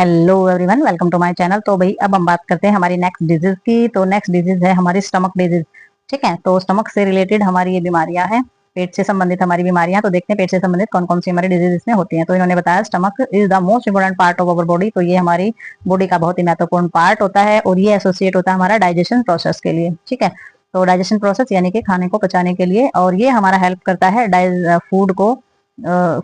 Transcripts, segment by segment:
Hello everyone, welcome to my channel. तो भाई अब हम बात करते हैं हमारी नेक्स्ट डिजीज की। तो नेक्स्ट डिजीज है हमारी स्टमक डिजीज। ठीक है, तो स्टमक से रिलेटेड हमारी ये बीमारियां हैं, पेट से संबंधित हमारी बीमारियां। तो देखते हैं पेट से संबंधित कौन कौन सी हमारी डिजीज इसमें होती हैं। तो इन्होंने बताया stomach is the most important part of our body. तो ये हमारी बॉडी का बहुत ही महत्वपूर्ण पार्ट होता है और ये एसोसिएट होता है हमारा डाइजेशन प्रोसेस के लिए। ठीक है, तो डाइजेशन प्रोसेस यानी कि खाने को पचाने के लिए, और ये हमारा हेल्प करता है फूड को,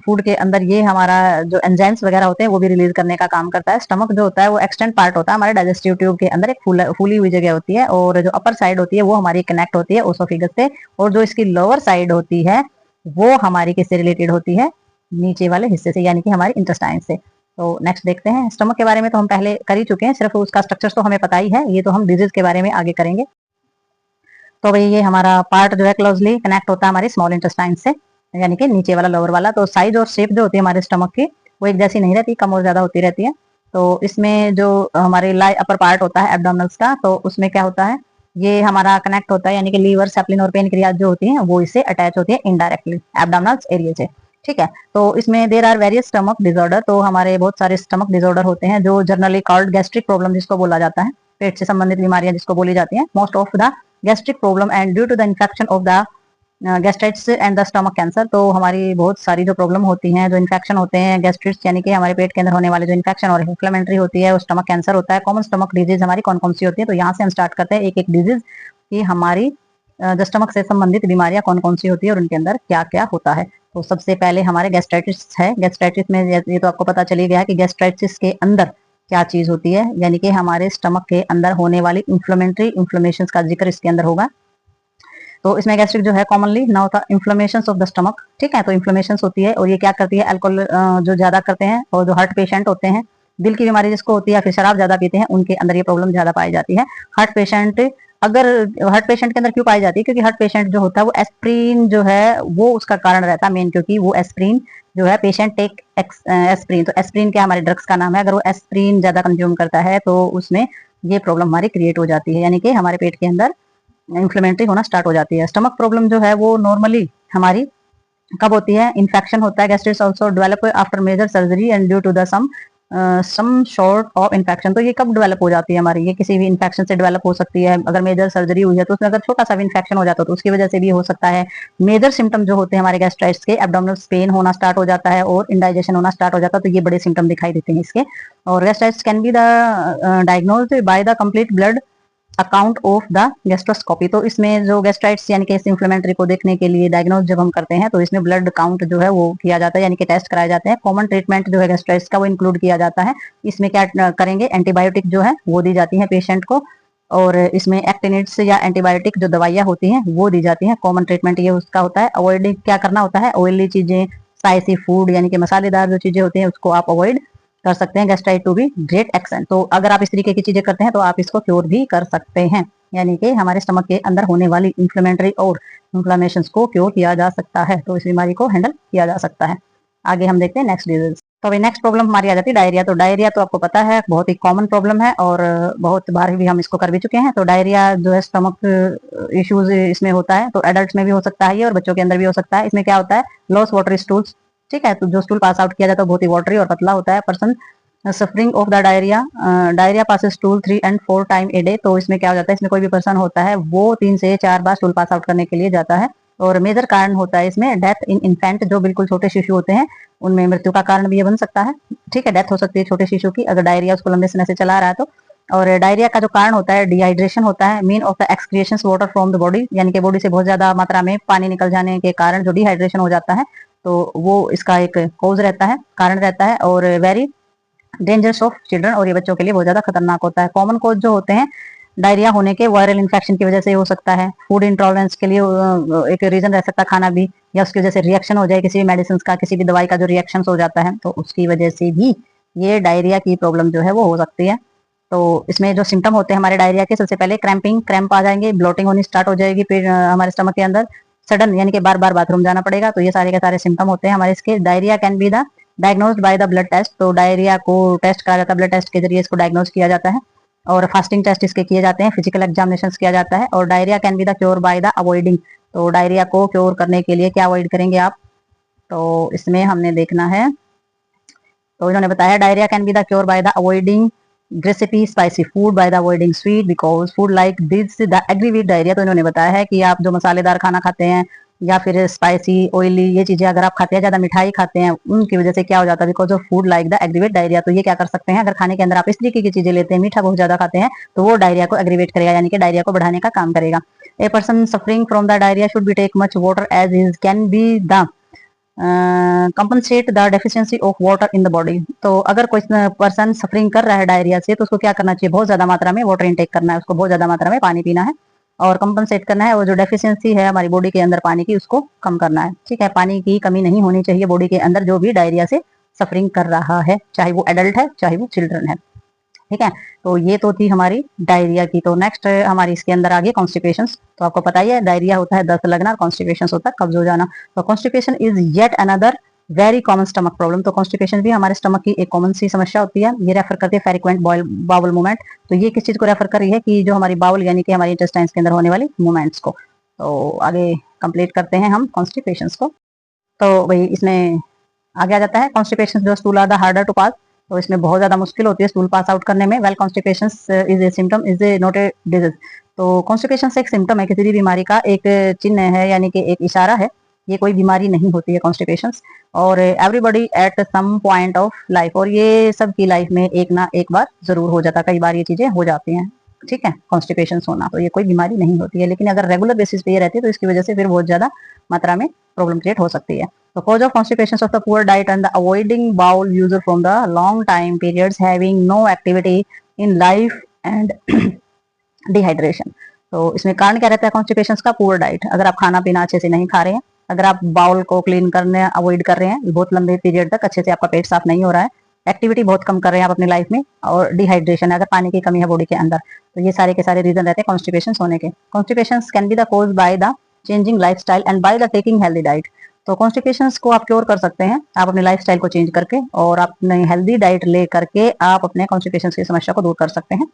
फूड के अंदर ये हमारा जो एंजाइम्स वगैरह होते हैं वो भी रिलीज करने का काम करता है। स्टमक जो होता है वो एक्सटेंड पार्ट होता है हमारे डाइजेस्टिव ट्यूब के अंदर, एक फूली हुई जगह होती है, और जो अपर साइड होती है वो हमारी कनेक्ट होती है ओसोफिगस से, और जो इसकी लोअर साइड होती है वो हमारी किससे रिलेटेड होती है, नीचे वाले हिस्से से, यानी कि हमारे इंटेस्टाइन से। तो नेक्स्ट देखते हैं। स्टमक के बारे में तो हम पहले कर ही चुके हैं, सिर्फ उसका स्ट्रक्चर तो हमें पता ही है, ये तो हम डिजीज के बारे में आगे करेंगे। तो भाई ये हमारा पार्ट जो है क्लोजली कनेक्ट होता है हमारे स्मॉल इंटेस्टाइन से, यानी कि नीचे वाला लोअर वाला। तो साइज और शेप जो होती है हमारे स्टमक की वो एक जैसी नहीं रहती, कम और ज्यादा होती रहती है। तो इसमें जो हमारे अपर पार्ट होता है एब्डोमिनल्स का, तो उसमें क्या होता है, ये हमारा कनेक्ट होता है, यानी कि लीवर, सेप्लिन और पेनक्रियाज जो होती हैं वो इससे अटैच होती है इनडायरेक्टली एब्डोमिनल्स एरिया से। ठीक है, तो इसमें there are various stomach disorder. तो हमारे बहुत सारे स्टमक डिसऑर्डर होते हैं जो जनरली कॉल्ड गैस्ट्रिक प्रॉब्लम जिसको बोला जाता है, पेट से संबंधित बीमारियां जिसको बोली जाती हैं। Most of the gastric problem and due to the infection of the gastritis and the stomach cancer. तो हमारी बहुत सारी जो प्रॉब्लम होती हैं, जो इन्फेक्शन होते हैं, गैस्ट्रिटिस यानी कि हमारे पेट के अंदर होने वाले जो इन्फेक्शन और इन्फ्लेमेटरी होती है, वो स्टमक कैंसर होता है। कॉमन स्टमक डिजीज हमारी कौन कौन सी होती है, तो यहाँ से हम स्टार्ट करते हैं एक एक डिजीज की हमारी जो स्टमक से संबंधित बीमारियां कौन कौन सी होती है और उनके अंदर क्या क्या होता है। तो सबसे पहले हमारे गैस्ट्राइटिस है। गैस्ट्राइटिस में ये तो आपको पता चली गया है कि गैस्ट्राइटिस के अंदर क्या चीज होती है, यानी कि हमारे स्टमक के अंदर होने वाली इन्फ्लेमेशन का जिक्र इसके अंदर होगा। तो इसमें गैस्ट्रिक जो है कॉमनली ना होता इन्फ्लेमेशन ऑफ द स्टमक। ठीक है, तो इन्फ्लेमेशन होती है, और ये क्या करती है, अल्कोहल जो ज्यादा करते हैं और जो हार्ट पेशेंट होते हैं, दिल की बीमारी जिसको होती है, या फिर शराब ज्यादा पीते हैं, उनके अंदर ये प्रॉब्लम ज्यादा पाई जाती है। हार्ट पेशेंट, अगर हार्ट पेशेंट के अंदर क्यों पाई जाती है, क्योंकि हार्ट पेशेंट जो होता है वो एस्प्रीन जो है वो उसका कारण रहता है मेन, क्योंकि वो एस्प्रीन जो है पेशेंट टेक एस्प्रीन, तो एस्प्रीन क्या हमारे ड्रग्स का नाम है, अगर वो एस्प्रीन ज्यादा कंज्यूम करता है तो उसमें ये प्रॉब्लम हमारी क्रिएट हो जाती है, यानी कि हमारे पेट के अंदर इन्फ्लेमेटरी होना स्टार्ट हो जाती है। स्टमक प्रॉब्लम जो है वो नॉर्मली हमारी कब होती है, इन्फेक्शन होता है, gastritis also develop after major surgery and due to the some sort of infection. तो ये कब डेवलप हो जाती है हमारी, ये किसी भी इन्फेक्शन से डेवलप हो सकती है। अगर मेजर सर्जरी हुई है तो उसमें अगर छोटा सा भी इन्फेक्शन हो जाता है तो उसकी वजह से भी हो सकता है। मेजर सिम्टम जो होते हैं हमारे गैस्ट्राइटिस के, एब्डोमिनल पेन होना स्टार्ट हो जाता है और इंडाइजेशन होना स्टार्ट हो जाता है, तो ये बड़े सिम्टम दिखाई देते हैं इसके। और gastritis can be the diagnosed by the complete blood account of the gastroscopy. तो इसमें जो गैस्ट्राइटिस यानी कि इस इन्फ्लेमेटरी को देखने के लिए डायग्नोज जब हम करते हैं तो इसमें ब्लड काउंट जो है वो किया जाता है, यानी कि टेस्ट कराए जाते हैं। कॉमन ट्रीटमेंट जो है गैस्ट्राइटिस का वो इंक्लूड किया जाता है। इसमें क्या करेंगे, एंटीबायोटिक जो है वो दी जाती है पेशेंट को, और इसमें एक्टिनिड्स या एंटीबायोटिक जो दवाइयाँ होती हैं वो दी जाती हैं। कॉमन ट्रीटमेंट ये उसका होता है। अवॉइड क्या करना होता है, ऑयली चीजें, स्पाइसी फूड यानी कि मसालेदार जो चीजें होती हैं उसको आप अवॉइड कर सकते हैं। गैस्ट्राइट टू बी ग्रेट एक्सेंट, तो अगर आप इस तरीके की चीजें करते हैं तो आप इसको क्योर भी कर सकते हैं, यानी कि हमारे स्टमक के अंदर होने वाली इन्फ्लेमेटरी और इन्फ्लेमेशन को क्योर किया जा सकता है, तो इस बीमारी को हैंडल किया जा सकता है। आगे हम देखते हैं नेक्स्ट डिजीज। तो अभी नेक्स्ट प्रॉब्लम हमारी आ जाती है डायरिया। तो डायरिया तो आपको पता है बहुत ही कॉमन प्रॉब्लम है और बहुत बार भी हम इसको कर भी चुके हैं। तो डायरिया जो है स्टमक इश्यूज इसमें होता है, तो एडल्ट में भी हो सकता है ये, और बच्चों के अंदर भी हो सकता है। इसमें क्या होता है, लॉस वाटर स्टूल्स। ठीक है, तो जो स्टूल पास आउट किया जाता है बहुत ही वाटरी और पतला होता है। Person suffering of the diarrhoea, diarrhoea passes stool 3 and 4 time a day. तो इसमें क्या हो जाता है, इसमें कोई भी पर्सन होता है वो 3 से 4 बार स्टूल पास आउट करने के लिए जाता है। और मेजर कारण होता है इसमें डेथ इन इन्फेंट, जो बिल्कुल छोटे शिशु होते हैं उनमें मृत्यु का कारण भी ये बन सकता है। ठीक है, डेथ हो सकती है छोटे शिशु की अगर डायरिया उसको लंबे समय से चला रहा है तो। और डायरिया का जो कारण होता है डिहाइड्रेशन होता है, mean of the excretion water from the body, यानी कि बॉडी से बहुत ज्यादा मात्रा में पानी निकल जाने के कारण जो डिहाइड्रेशन हो जाता है, तो वो इसका एक कॉज रहता है, कारण रहता है। और वेरी डेंजरस ऑफ चिल्ड्रन, और ये बच्चों के लिए बहुत ज्यादा खतरनाक होता है। कॉमन कोज जो होते हैं डायरिया होने के, वायरल इन्फेक्शन की वजह से हो सकता है। फूड इंटॉलरेंस के लिए एक रीजन रह सकता है खाना भी, या उसकी वजह से रिएक्शन हो जाए किसी भी मेडिसिन का, किसी भी दवाई का जो रिएक्शन हो जाता है, तो उसकी वजह से भी ये डायरिया की प्रॉब्लम जो है वो हो सकती है। तो इसमें जो सिम्टम होते हैं हमारे डायरिया के, सबसे पहले क्रैम्प आ जाएंगे, ब्लोटिंग होनी स्टार्ट हो जाएगी फिर हमारे स्टमक के अंदर, सडन यानी कि बार बार बाथरूम जाना पड़ेगा। तो ये सारे के सारे सिम्टम होते हैं हमारे इसके। Diarrhoea can be the diagnosed by the blood test. तो डायरिया को टेस्ट करा जाता है, ब्लड टेस्ट के जरिए इसको डायग्नोज किया जाता है, और फास्टिंग टेस्ट इसके किए जाते हैं, फिजिकल एग्जामिनेशन किया जाता है। और diarrhoea can be the cure by the avoiding. तो डायरिया को क्योर करने के लिए क्या अवॉइड करेंगे आप, तो इसमें हमने देखना है तो इन्होंने बताया diarrhoea can be the cure by the avoiding greasy spicy food by the avoiding sweet because food like this the aggravate diarrhoea. तो इन्होंने बताया है कि आप जो मसालेदार खाना खाते हैं या फिर स्पाइसी ऑयली ये चीजें अगर आप खाते हैं, ज्यादा मिठाई खाते हैं, उनकी वजह से क्या हो जाता है, because of food like the aggravate diarrhoea. तो ये क्या कर सकते हैं, अगर खाने के अंदर आप इस तरीके की चीजें लेते हैं, मीठा बहुत ज्यादा खाते हैं, तो वो डायरिया को एग्रीवेट करेगा, यानी कि डायरिया को बढ़ाने का काम करेगा। A person suffering from the diarrhoea should be take much water as is can be the compensate the deficiency of water in the body. तो अगर कोई पर्सन सफरिंग कर रहा है डायरिया से, तो उसको क्या करना चाहिए, बहुत ज्यादा मात्रा में वाटर इनटेक करना है, उसको बहुत ज्यादा मात्रा में पानी पीना है और कंपनसेट करना है, वो जो डेफिशिएंसी है हमारी बॉडी के अंदर पानी की, उसको कम करना है। ठीक है, पानी की कमी नहीं होनी चाहिए बॉडी के अंदर, जो भी डायरिया से सफरिंग कर रहा है, चाहे वो एडल्ट है चाहे वो चिल्ड्रन है। ठीक है, तो ये तो थी हमारी डायरिया की। तो नेक्स्ट हमारी इसके अंदर आगे कॉन्स्टिपेशन। तो आपको पता ही है डायरिया होता है दस्त लगना और कॉन्स्टिपेशन होता है कब्ज हो जाना। तो constipation is yet another very common stomach problem. तो कॉन्स्टिपेशन भी हमारे स्टमक की एक कॉमन सी समस्या होती है। ये रेफर करती है फ्रीक्वेंट बाउल मूवमेंट। तो ये किस चीज को रेफर कर रही है, कि जो हमारी बाउल यानी कि हमारी इंटेस्टाइन्स के अंदर होने वाली मूवमेंट्स को। तो आगे कंप्लीट करते हैं हम कॉन्स्टिपेशन को। तो भाई इसमें आगे आ जाता है कॉन्स्टिपेशन जो stool are the harder to pass. तो इसमें बहुत ज्यादा मुश्किल होती है स्टूल पास आउट करने में। Well constipation is a symptom is a not a disease. तो कॉन्स्टिपेशन एक सिम्टम है, किसी भी बीमारी का एक चिन्ह है, यानी कि एक इशारा है। ये कोई बीमारी नहीं होती है कॉन्स्टिपेशन। और everybody at some point of life, और ये सबकी लाइफ में एक ना एक बार जरूर हो जाता है, कई बार ये चीजें हो जाती हैं। ठीक है, कॉन्स्टिपेशन होना तो ये कोई बीमारी नहीं होती है, लेकिन अगर रेगुलर बेसिस पे ये रहती है तो इसकी वजह से फिर बहुत ज्यादा मात्रा में प्रॉब्लम क्रिएट हो सकती है। The cause of constipation of the poor diet and the avoiding bowel user from the long time periods having no activity in life and dehydration। तो इसमें कारण क्या रहता है कॉन्स्टिपेशन का, पुअर डाइट। अगर आप खाना पीना अच्छे से नहीं खा रहे हैं, अगर आप बाउल को क्लीन करने अवॉइड कर रहे हैं बहुत लंबे पीरियड तक, अच्छे से आपका पेट साफ नहीं हो रहा है, एक्टिविटी बहुत कम कर रहे हैं आप अपनी लाइफ में, और डिहाइड्रेशन है, अगर पानी की कमी है बॉडी के अंदर, तो ये सारे के सारे रीजन रहते हैं कॉन्स्टिपेशन होने के। Constipation can be the cause by the changing lifestyle and by the taking healthy diet. तो कॉन्स्टिपेशन को आप क्योर कर सकते हैं, आप अपने लाइफस्टाइल को चेंज करके और अपने हेल्दी डाइट ले करके आप अपने कॉन्स्टिपेशन की समस्या को दूर कर सकते हैं।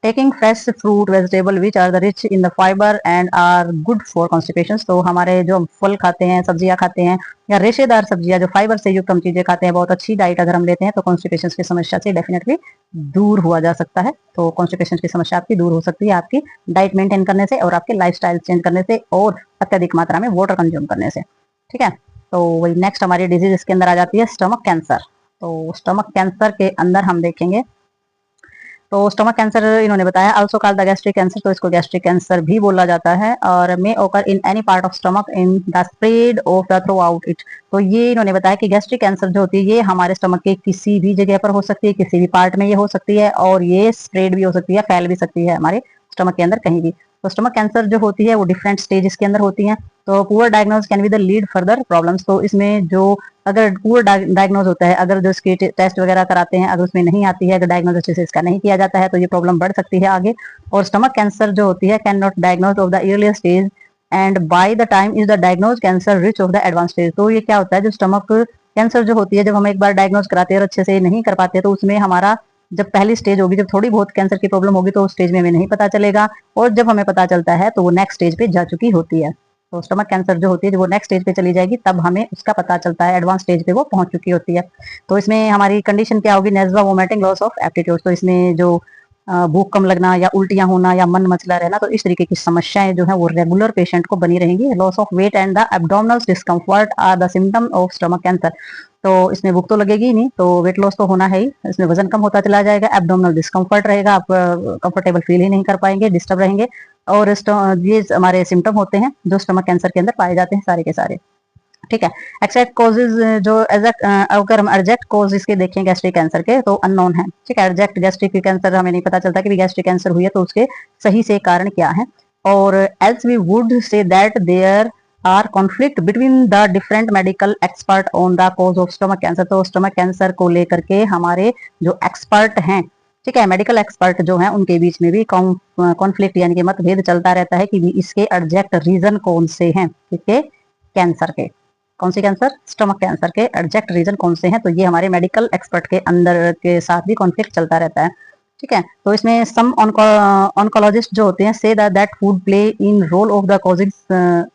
Taking fresh fruit vegetable which are the rich in the fibre and are good for constipation. तो हमारे जो फल खाते हैं, सब्जियां खाते हैं, या रेशेदार सब्जियां जो फाइबर से युक्त हम चीजें खाते हैं, बहुत अच्छी डाइट अगर हम लेते हैं तो कॉन्स्टिपेशन की समस्या से डेफिनेटली दूर हुआ जा सकता है। तो कॉन्स्टिपेशन की समस्या आपकी दूर हो सकती है आपकी डाइट मेंटेन करने से और आपके लाइफस्टाइल चेंज करने से और अत्यधिक मात्रा में वाटर कंज्यूम करने से। ठीक है, तो वही नेक्स्ट हमारी डिजीज इसके अंदर आ जाती है स्टमक कैंसर। तो स्टमक कैंसर के अंदर हम देखेंगे, तो स्टमक कैंसर इन्होंने बताया also called the gastric cancer. तो इसको गैस्ट्रिक कैंसर भी बोला जाता है, और मे ओकर in any part of stomach in the spread of the through out it. तो ये इन्होंने बताया कि गैस्ट्रिक कैंसर जो होती है ये हमारे स्टमक के किसी भी जगह पर हो सकती है, किसी भी पार्ट में ये हो सकती है, और ये स्प्रेड भी हो सकती है, फैल भी सकती है हमारे स्टमक के अंदर कहीं भी। तो स्टमक कैंसर जो होती है वो डिफरेंट स्टेजेस के अंदर होती है। तो poor diagnose can be the lead further problems. तो इसमें जो अगर पुअर डायग्नोज होता है, अगर जो इसके टेस्ट वगैरह कराते हैं अगर उसमें नहीं आती है, अगर डायग्नोसिस इसका नहीं किया जाता है, तो ये प्रॉब्लम बढ़ सकती है आगे। और स्टमक कैंसर जो होती है can not diagnose of the earlier stage and by the time is the diagnose cancer rich of the advance stage. तो ये क्या होता है, जो स्टमक कैंसर जो होती है जब हम एक बार डायग्नोज कराते हैं और अच्छे से नहीं कर पाते, तो उसमें हमारा जब पहली स्टेज होगी, जब थोड़ी बहुत कैंसर की प्रॉब्लम होगी, तो उस स्टेज में हमें नहीं पता चलेगा, और जब हमें पता चलता है तो वो नेक्स्ट स्टेज पे जा चुकी होती है। तो स्टमक कैंसर जो होती है जब वो नेक्स्ट स्टेज पे चली जाएगी तब हमें उसका पता चलता है, एडवांस स्टेज पे वो पहुंच चुकी होती है। तो इसमें हमारी कंडीशन क्या होगी, नेजवा वोमिटिंग लॉस ऑफ एप्टीट्यूड। तो इसमें जो भूख कम लगना या उल्टियां होना या मन मचला रहना, तो इस तरीके की समस्याएं जो है वो रेगुलर पेशेंट को बनी रहेंगी। Loss of weight and the abdominal discomfort are the symptom of stomach cancer. तो इसमें भूख तो लगेगी ही नहीं, तो वेट लॉस तो होना है ही, इसमें वजन कम होता चला जाएगा, एब्डोमिनल डिस्कम्फर्ट रहेगा, आप कंफर्टेबल फील ही नहीं कर पाएंगे, डिस्टर्ब रहेंगे। और ये हमारे सिम्टम होते हैं जो स्टमक कैंसर के अंदर पाए जाते हैं सारे के सारे। ठीक है, एक्सैक्ट कॉजेज जो अगर हम एग्जैक्ट कॉज इसके देखें गैस्ट्रिक कैंसर के तो अननोन है। ठीक है, एग्जैक्ट गैस्ट्रिक कैंसर हमें नहीं पता चलता कि गैस्ट्रिक कैंसर हुई है तो उसके सही से कारण क्या है। और else we would say that there are conflict between the different medical expert on the cause of stomach cancer. तो स्टमक कैंसर को लेकर के हमारे जो एक्सपर्ट हैं, ठीक है, मेडिकल एक्सपर्ट जो हैं, उनके बीच में भी कॉन्फ्लिक्ट यानी कि मतभेद चलता रहता है कि इसके एग्जैक्ट रीजन कौन से हैं, इसके कैंसर के, कौन सी कैंसर, स्टमक कैंसर के एग्जैक्ट रीजन कौन से हैं। तो ये हमारे मेडिकल एक्सपर्ट के अंदर के साथ भी कॉन्फ्लिक्ट चलता रहता है। ठीक है। तो इसमें सम ऑन्कोलॉजिस्ट जो होते हैं say that food play in role of the causing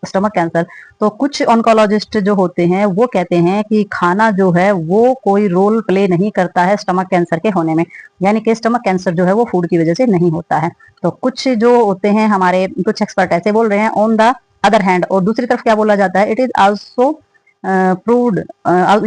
stomach cancer. तो कुछ ऑन्कोलॉजिस्ट जो होते हैं वो कहते हैं कि खाना जो है वो कोई रोल प्ले नहीं करता है स्टमक कैंसर के होने में, यानी कि स्टमक कैंसर जो है वो फूड की वजह से नहीं होता है। तो कुछ जो होते हैं हमारे कुछ एक्सपर्ट ऐसे बोल रहे हैं। ऑन द अदर हैंड, और दूसरी तरफ क्या बोला जाता है, इट इज आल्सो प्रूव्ड,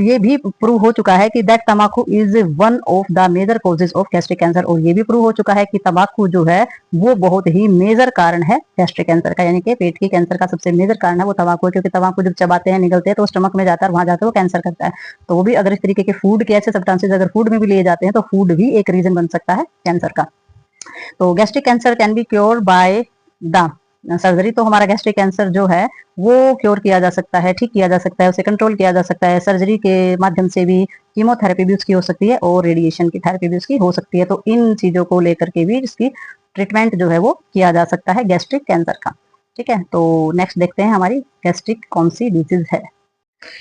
ये भी प्रूव हो चुका है कि दैट तम्बाकू is one of the major causes of gastric cancer. और ये भी प्रूव हो चुका है कि तम्बाकू जो है वो बहुत ही मेजर कारण है गैस्ट्रिक कैंसर का, यानी कि पेट की कैंसर का सबसे मेजर कारण है वो तम्बाकू है। क्योंकि तम्बाकू जब चबाते हैं निगलते हैं तो स्टमक में जाता है और वहां जाकर वो कैंसर करता है। तो वो भी अगर इस तरीके के फूड के ऐसे सब्सटेंसेज अगर फूड में भी लिए जाते हैं तो फूड भी एक रीजन बन सकता है कैंसर का। तो gastric cancer can be cure by the surgery. तो हमारा गैस्ट्रिक कैंसर जो है वो क्योर किया जा सकता है, ठीक किया जा सकता है, उसे कंट्रोल किया जा सकता है सर्जरी के माध्यम से भी। कीमोथेरेपी भी उसकी हो सकती है और रेडिएशन की थेरेपी भी उसकी हो सकती है। तो इन चीजों को लेकर के भी इसकी ट्रीटमेंट जो है वो किया जा सकता है गैस्ट्रिक कैंसर का। ठीक है। तो नेक्स्ट देखते हैं हमारी गैस्ट्रिक कौन सी डिजीज है।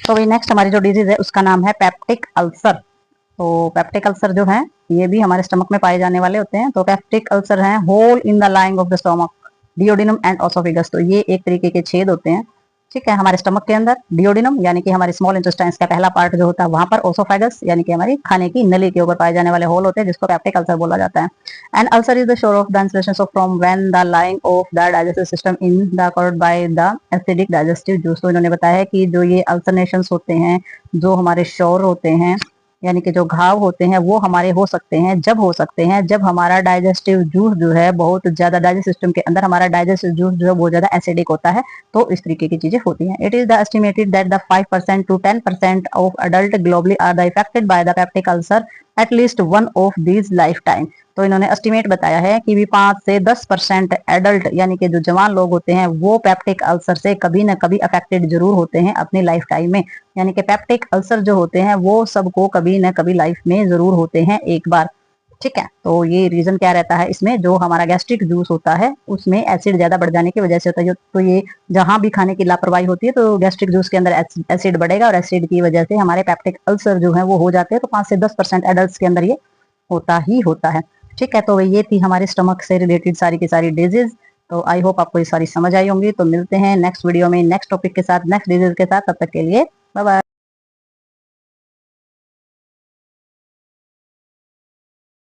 तो भाई नेक्स्ट हमारी जो डिजीज है उसका नाम है पेप्टिक अल्सर। तो पेप्टिक अल्सर जो है ये भी हमारे स्टमक में पाए जाने वाले होते हैं। तो पेप्टिक अल्सर है hole in the lining of the stomach, duodenum and oesophagus. तो ये एक तरीके के छेद होते हैं, ठीक है, हमारे स्टमक के अंदर। डिओडिनम यानी कि हमारे स्मॉल इंटेस्टाइन्स का पहला पार्ट जो होता है वहां पर, ओसोफेगस यानी कि हमारी खाने की नली के ऊपर पाए जाने वाले होल होते हैं जिसको पेप्टिक अल्सर बोला जाता है। And ulcer is the sore of the insulation of from when the lining of the digestive system in the covered by the acidic digestive juice. तो इन्होंने बताया कि जो ये अल्सरनेशंस होते हैं, जो हमारे शोर होते हैं यानी कि जो घाव होते हैं वो हमारे हो सकते हैं, जब हो सकते हैं जब हमारा डाइजेस्टिव जूस जो है बहुत ज्यादा, डाइजेस्टिव सिस्टम के अंदर हमारा डाइजेस्टिव जूस जो है बहुत ज्यादा एसिडिक होता है। तो इस तरीके की चीजें होती हैं। It is the estimated that the 5% to 10% of adult globally are the affected by the peptic ulcer at least one of these lifetime. तो इन्होंने एस्टिमेट बताया है कि भी 5 से 10% एडल्ट यानी कि जो जवान लोग होते हैं वो पेप्टिक अल्सर से कभी ना कभी अफेक्टेड जरूर होते हैं अपनी लाइफ टाइम में। यानी कि पेप्टिक अल्सर जो होते हैं वो सबको कभी ना कभी लाइफ में जरूर होते हैं एक बार। ठीक है। तो ये रीजन क्या रहता है इसमें, जो हमारा गैस्ट्रिक जूस होता है उसमें एसिड ज्यादा बढ़ जाने की वजह से होता है। तो ये जहां भी खाने की लापरवाही होती है तो गैस्ट्रिक जूस के अंदर एसिड बढ़ेगा और एसिड की वजह से हमारे पेप्टिक अल्सर जो है वो हो जाते हैं। तो 5 से 10% एडल्ट के अंदर ये होता ही होता है। ठीक है। तो ये थी हमारी स्टमक से रिलेटेड सारी की सारी डिजीज। तो आई होप आपको ये सारी समझ आई होंगी। तो मिलते हैं नेक्स्ट वीडियो में नेक्स्ट टॉपिक के साथ, नेक्स्ट डिजीज के साथ। तब तक के लिए बाय बाय।